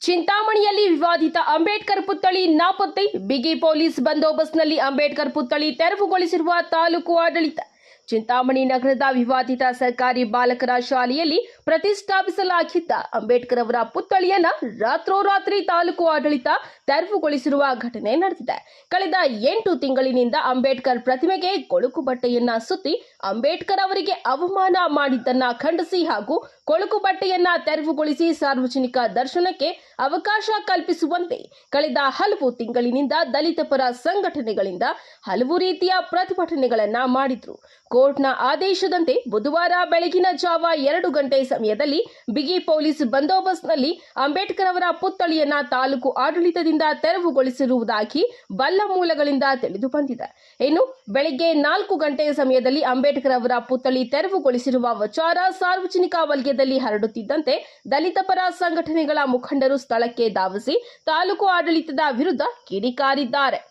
ಚಿಂತಾಮಣಿಯಲ್ಲಿ ವಿವಾದಿತ ಅಂಬೇಡ್ಕರ್ ಪುತ್ಥಳಿ ನಾಪತ್ತೆ. ಬಿಗಿ ಪೊಲೀಸ್ ಬಂದೋಬಸ್ತ್ನಲ್ಲಿ ಅಂಬೇಡ್ಕರ್ ಪುತ್ಥಳಿ ತೆರವುಗೊಳಿಸಿರುವ ತಾಲೂಕು ಆಡಳಿತ. ಚಿಂತಾಮಣಿ ನಗರದ ವಿವಾದಿತ ಸರ್ಕಾರಿ ಬಾಲಕರ ಶಾಲೆಯಲ್ಲಿ ಪ್ರತಿಷ್ಠಾಪಿಸಲಾಗಿದ್ದ ಅಂಬೇಡ್ಕರ್ ಅವರ ಪುತ್ಥಳಿಯನ್ನ ರಾತ್ರೋರಾತ್ರಿ ತಾಲೂಕು ಆಡಳಿತ ತೆರವುಗೊಳಿಸಿರುವ ಘಟನೆ ನಡೆದಿದೆ. ಕಳೆದ 8 ತಿಂಗಳಿನಿಂದ ಅಂಬೇಡ್ಕರ್ ಪ್ರತಿಮೆಗೆ ಕೊಳುಕು ಬಟ್ಟೆಯನ್ನ ಸುತ್ತಿ ಅಂಬೇಡ್ಕರ್ ಅವರಿಗೆ ಅವಮಾನ ಮಾಡಿದ್ದನ್ನ ಖಂಡಿಸಿ ಹಾಗೂ ಕೊಳುಕು ಬಟ್ಟೆಯನ್ನ ತೆರವುಗೊಳಿಸಿ ಸಾರ್ವಜನಿಕ ದರ್ಶನಕ್ಕೆ ಅವಕಾಶ ಕಲ್ಪಿಸುವಂತೆ ಕಳೆದ ಹಲವು ತಿಂಗಳಿನಿಂದ ದಲಿತ ಪರ ಸಂಘಟನೆಗಳಿಂದ ಹಲವು ರೀತಿಯ ಪ್ರತಿಭಟನೆಗಳನ್ನ ಮಾಡಿದ್ರು. ಕೋರ್ಟ್ನ ಆದೇಶದಂತೆ ಬುಧವಾರ ಬೆಳಗಿನ ಜಾವ 2 ಗಂಟೆ ಸಮಯದಲ್ಲಿ ಬಿಗಿ ಪೊಲೀಸ್ ಬಂದೋಬಸ್ತ್ನಲ್ಲಿ ಅಂಬೇಡ್ಕರ್ ಅವರ ಪುತ್ಥಳಿಯನ್ನ ತಾಲೂಕು ಆಡಳಿತದಿಂದ ತೆರವುಗೊಳಿಸಿರುವುದಾಗಿ ಬಲ್ಲ ಮೂಲಗಳಿಂದ ತಿಳಿದು ಬಂದಿದೆ. ಇನ್ನು ಬೆಳಗ್ಗೆ 4 ಗಂಟೆ ಸಮಯದಲ್ಲಿ ಅಂಬೇಡ್ಕರ್ ಅವರ ಪುತ್ಥಳಿ ತೆರವುಗೊಳಿಸಿರುವ ವಿಚಾರ ಸಾರ್ವಜನಿಕ ವಲಯದಲ್ಲಿ ಹರಡುತ್ತಿದ್ದಂತೆ ದಲಿತ ಪರ ಸಂಘಟನೆಗಳ ಮುಖಂಡರು ಸ್ಥಳಕ್ಕೆ ಧಾವಿಸಿ ತಾಲೂಕು ಆಡಳಿತದ ವಿರುದ್ಧ ಕಿಡಿಕಾರಿದ್ದಾರೆ.